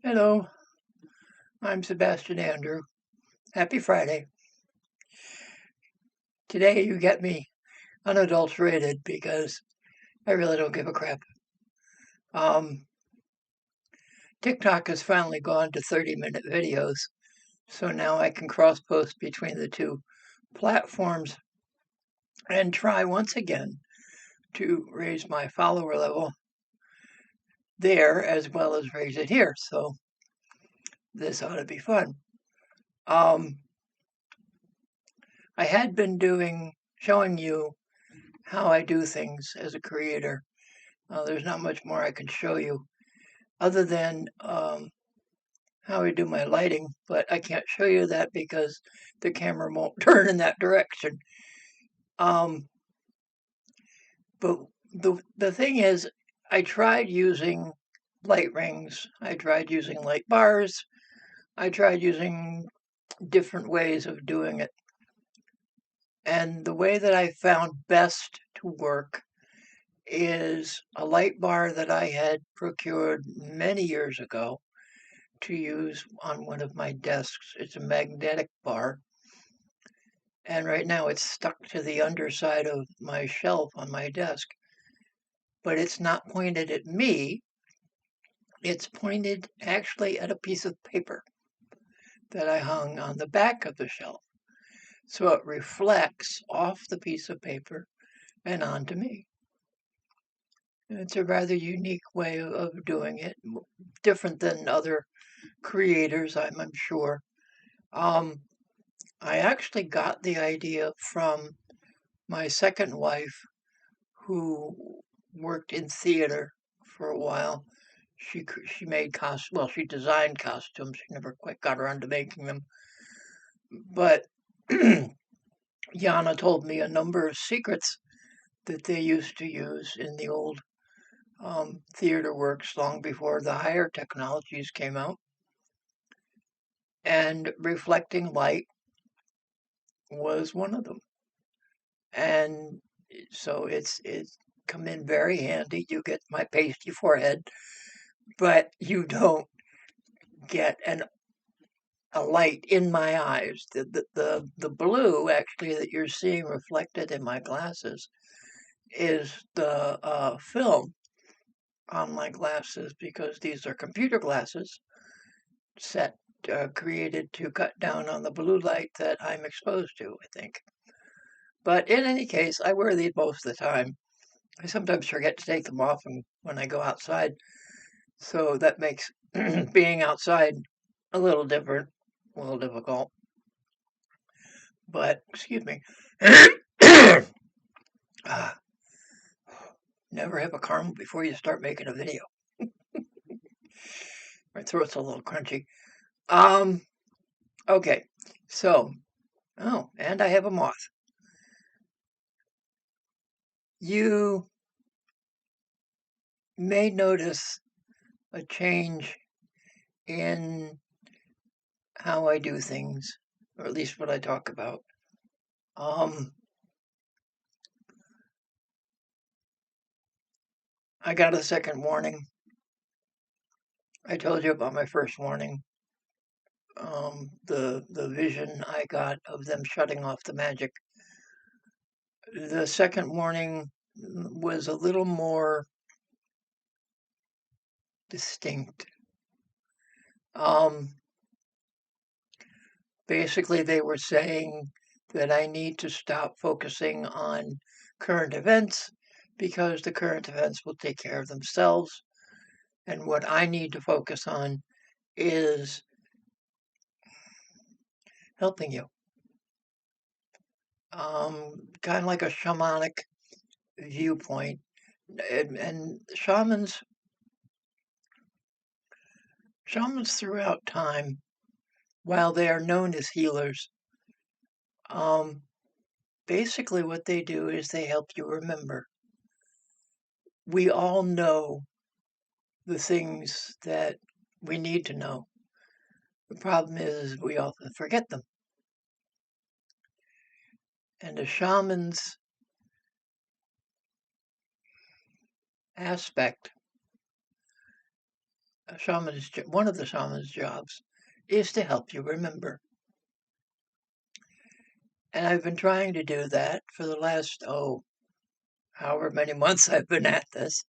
Hello, I'm Sebastian Andrew. Happy Friday. Today you get me unadulterated because I really don't give a crap. Um, TikTok has finally gone to 30-minute videos, so now I can cross post between the two platforms and try once again to raise my follower level there as well as raise it here. So this ought to be fun. Um, I had been showing you how I do things as a creator. There's not much more I can show you other than how I do my lighting, but I can't show you that because the camera won't turn in that direction. Um, but the thing is, I tried using light rings, I tried using light bars, I tried using different ways of doing it. And the way that I found best to work is a light bar that I had procured many years ago to use on one of my desks. It's a magnetic bar. And right now it's stuck to the underside of my shelf on my desk. But it's not pointed at me. It's pointed actually at a piece of paper that I hung on the back of the shelf. So it reflects off the piece of paper and onto me. And it's a rather unique way of doing it, different than other creators, I'm sure. Um, I actually got the idea from my second wife, who worked in theater for a while. She made well, she designed costumes. She never quite got around to making them. But Yana told me a number of secrets that they used to use in the old theater works long before the higher technologies came out. And reflecting light was one of them. And so it's come in very handy. You get my pasty forehead, but you don't get a light in my eyes. The blue actually that you're seeing reflected in my glasses is the film on my glasses because these are computer glasses set created to cut down on the blue light that I'm exposed to, I think. But in any case, I wear these most of the time. I sometimes forget to take them off when I go outside, so that makes being outside a little different, a little difficult. But excuse me. Ah, never have a caramel before you start making a video. My throat's a little crunchy. Um, okay. So, oh, and I have a moth. You may notice a change in how I do things, or at least what I talk about. Um, I got a second warning. I told you about my first warning. The vision I got of them shutting off the magic. The second warning was a little more distinct. Um, Basically, they were saying that I need to stop focusing on current events because the current events will take care of themselves. And what I need to focus on is helping you. Kind of like a shamanic viewpoint. And shamans throughout time, while they are known as healers, um, basically what they do is they help you remember. We all know the things that we need to know. The problem is we often forget them. And a shaman's aspect one of the shaman's jobs is to help you remember. And I've been trying to do that for the last, however many months I've been at this.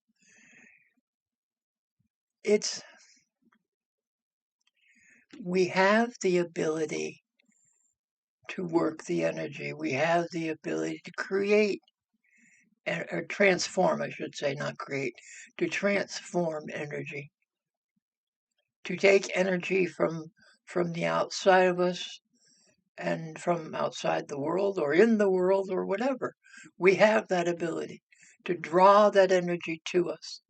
We have the ability to work the energy. We have the ability to create or transform, I should say, not create, to transform energy, to take energy from the outside of us and from outside the world or in the world or whatever. We have that ability to draw that energy to us.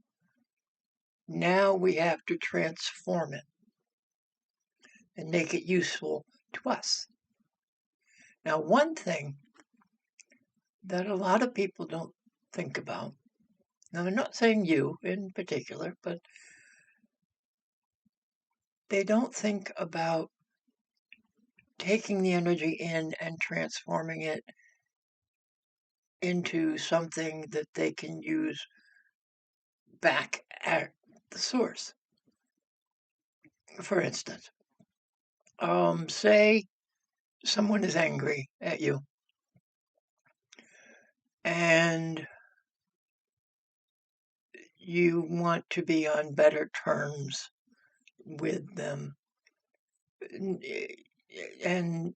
Now we have to transform it and make it useful to us. Now, one thing that a lot of people don't think about, now I'm not saying you in particular, but they don't think about taking the energy in and transforming it into something that they can use back at the source. For instance, say someone is angry at you and you want to be on better terms with them. And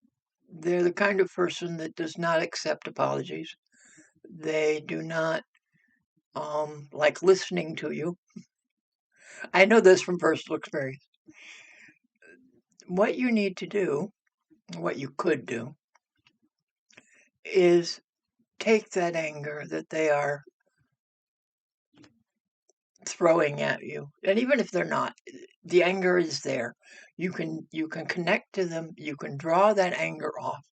they're the kind of person that does not accept apologies. They do not like listening to you. I know this from personal experience. What you need to do, what you could do, is take that anger that they are throwing at you, and even if they're not, the anger is there. You can connect to them. You can draw that anger off.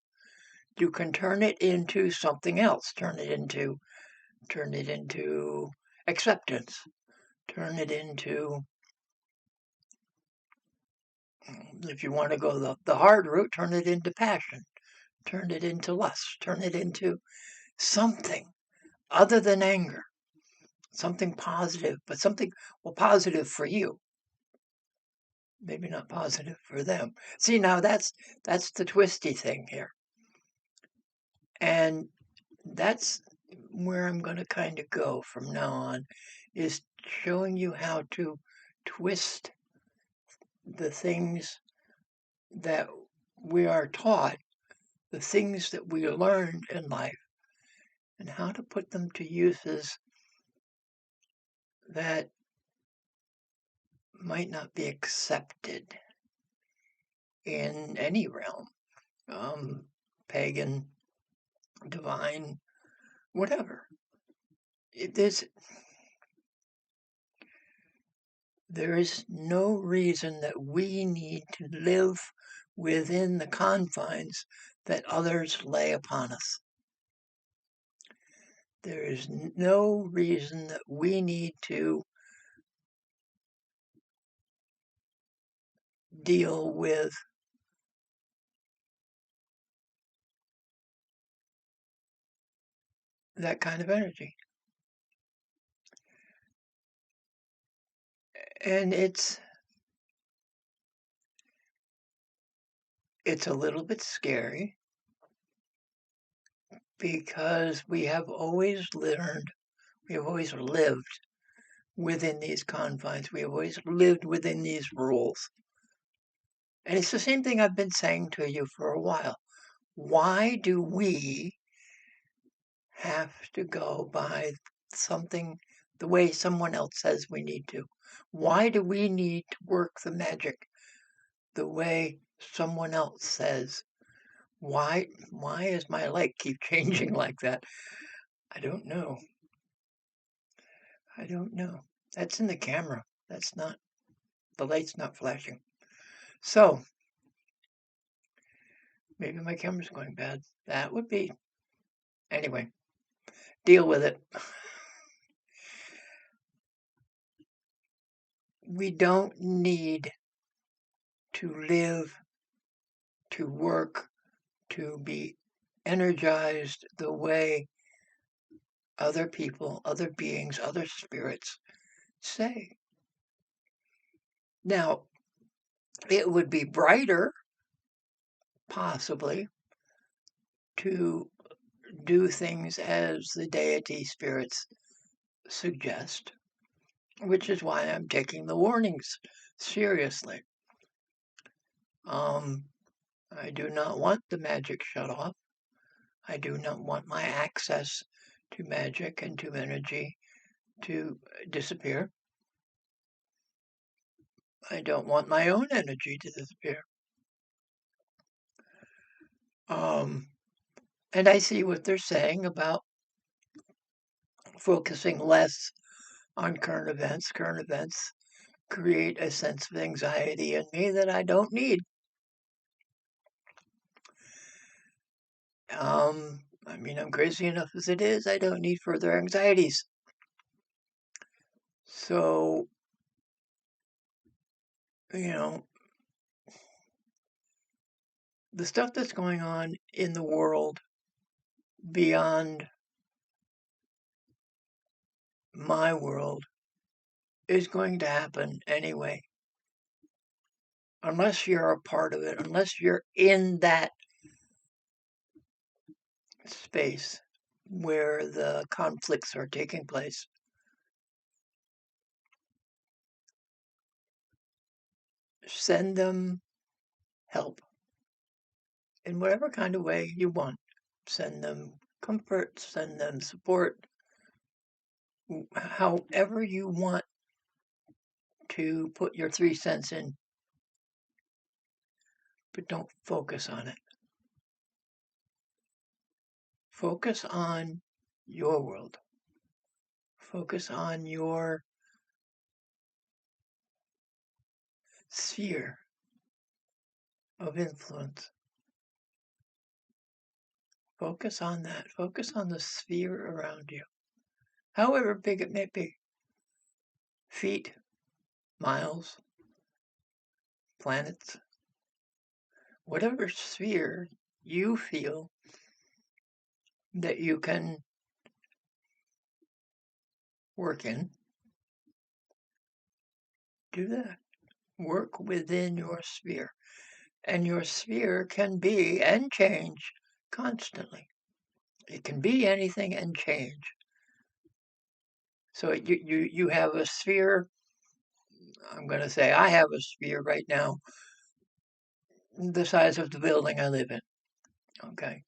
You can turn it into something else. Turn it into acceptance. Turn it into, if you want to go the hard route, turn it into passion. Turn it into lust. Turn it into something other than anger. Something positive, but something, well, positive for you. Maybe not positive for them. See, now that's the twisty thing here. And that's where I'm going to kind of go from now on, is showing you how to twist the things that we are taught, the things that we learned in life, and how to put them to uses that might not be accepted in any realm, pagan, divine, whatever. There is no reason that we need to live within the confines that others lay upon us. There is no reason that we need to deal with that kind of energy. And it's a little bit scary because we have always lived within these confines. We have always lived within these rules. And it's the same thing I've been saying to you for a while. Why do we have to go by something the way someone else says we need to? Why do we need to work the magic the way someone else says? Why does my light keep changing like that? I don't know. I don't know. That's in the camera. That's not, the light's not flashing. So, maybe my camera's going bad. That would be, anyway, deal with it. We don't need to live, to work, to be energized the way other people, other beings, other spirits say. Now, it would be brighter, possibly, to do things as the deity spirits suggest, which is why I'm taking the warnings seriously. I do not want the magic shut off. I do not want my access to magic and to energy to disappear. I don't want my own energy to disappear. And I see what they're saying about focusing less on current events. Current events create a sense of anxiety in me that I don't need. I mean, I'm crazy enough as it is. I don't need further anxieties. So, you know, the stuff that's going on in the world beyond my world is going to happen anyway. Unless you're a part of it, unless you're in that space where the conflicts are taking place. Send them help in whatever kind of way you want. Send them comfort, send them support, however you want to put your 3 cents in, but don't focus on it. Focus on your world. Focus on your sphere of influence. Focus on that. Focus on the sphere around you, however big it may be. Feet, miles, planets, whatever sphere you feel that you can work in, do that. Work within your sphere. And your sphere can be and change constantly. It can be anything and change. So you have a sphere. I'm going to say I have a sphere right now the size of the building I live in. Okay.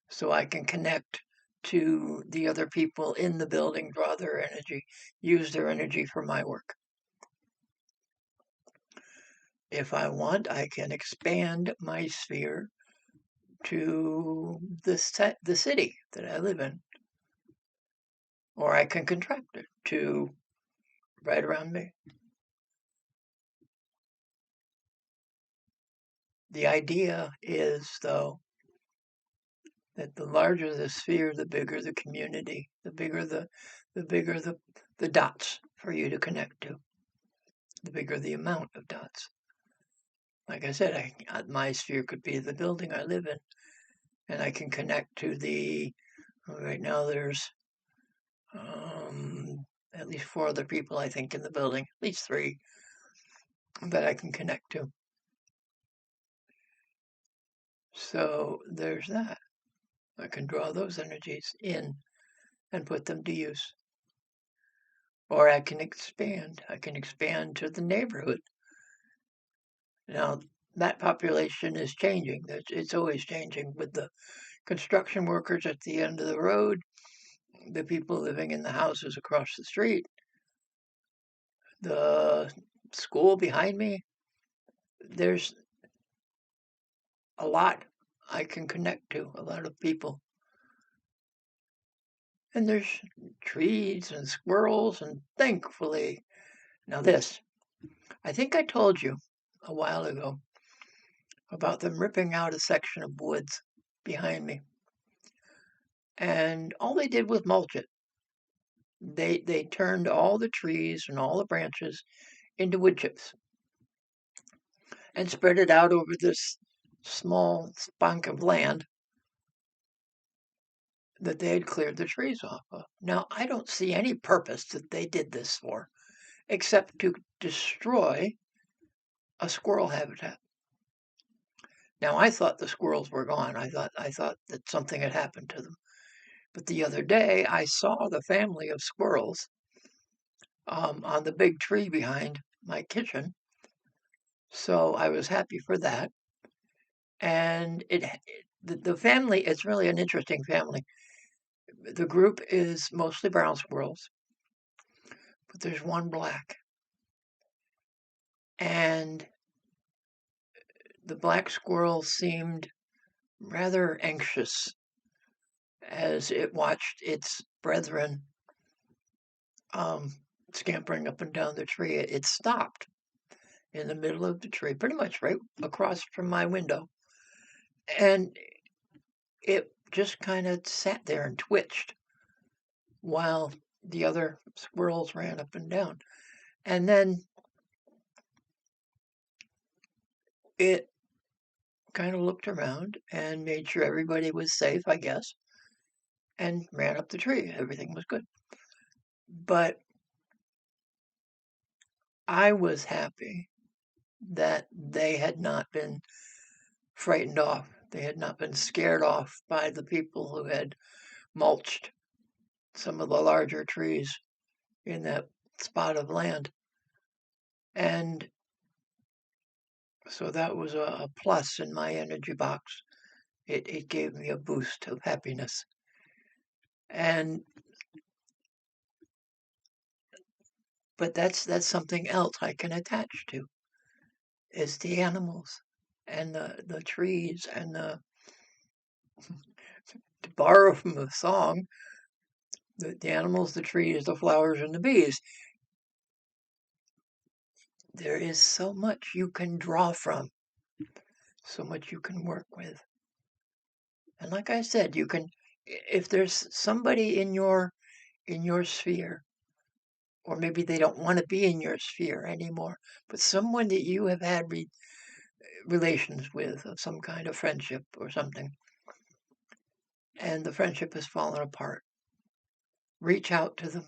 So I can connect to the other people in the building, draw their energy, use their energy for my work. If I want, I can expand my sphere to the city that I live in, or I can contract it to right around me. The idea is, though, that the larger the sphere, the bigger the community, the bigger the dots for you to connect to, the bigger the amount of dots. Like I said, my sphere could be the building I live in, and I can connect to right now there's at least 4 other people, I think, in the building, at least 3 that I can connect to. So there's that. I can draw those energies in and put them to use. Or I can expand. I can expand to the neighborhood. Now, that population is changing. It's always changing with the construction workers at the end of the road, the people living in the houses across the street, the school behind me. There's a lot I can connect to, a lot of people. And there's trees and squirrels, and thankfully, now this, I think I told you a while ago about them ripping out a section of woods behind me. And all they did was mulch it. They turned all the trees and all the branches into wood chips and spread it out over this small spunk of land that they had cleared the trees off of. Now, I don't see any purpose that they did this for, except to destroy a squirrel habitat. Now I thought the squirrels were gone. I thought that something had happened to them. But the other day I saw the family of squirrels on the big tree behind my kitchen. So I was happy for that. And the family is really an interesting family. The group is mostly brown squirrels, but there's one black. And the black squirrel seemed rather anxious as it watched its brethren um, scampering up and down the tree. It stopped in the middle of the tree, pretty much right across from my window. And it just kind of sat there and twitched while the other squirrels ran up and down. And then it kind of looked around and made sure everybody was safe, I guess, and ran up the tree. Everything was good. But I was happy that they had not been frightened off. They had not been scared off by the people who had mulched some of the larger trees in that spot of land. And so that was a plus in my energy box. It gave me a boost of happiness. And but that's something else I can attach to is the animals and the trees and to borrow from the song, the animals, the trees, the flowers, and the bees. There is so much you can draw from, so much you can work with. And like I said, you can, if there's somebody in your sphere, or maybe they don't want to be in your sphere anymore, but someone that you have had relations with, of some kind of friendship or something, and the friendship has fallen apart, reach out to them,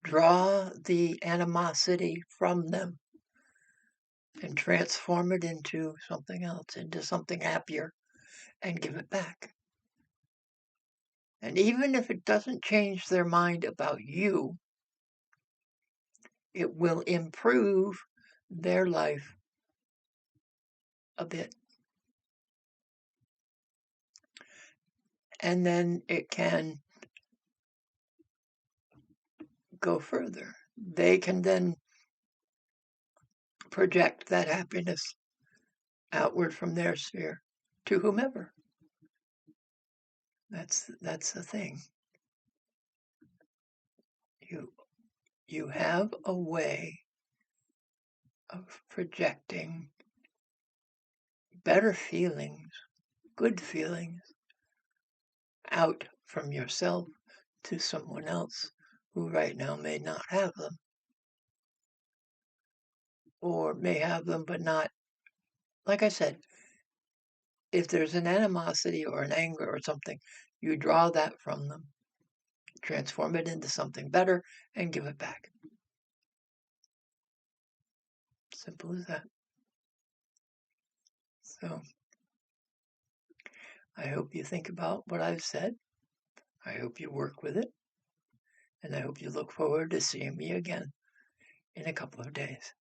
draw the animosity from them, and transform it into something else, into something happier, and give it back. And even if it doesn't change their mind about you, it will improve their life a bit. And then it can go further. They can then project that happiness outward from their sphere to whomever. That's the thing. You have a way of projecting better feelings, good feelings out from yourself to someone else who right now may not have them, or may have them but not, like I said, if there's an animosity or an anger or something, you draw that from them, transform it into something better, and give it back. Simple as that. So I hope you think about what I've said. I hope you work with it. And I hope you look forward to seeing me again in a couple of days.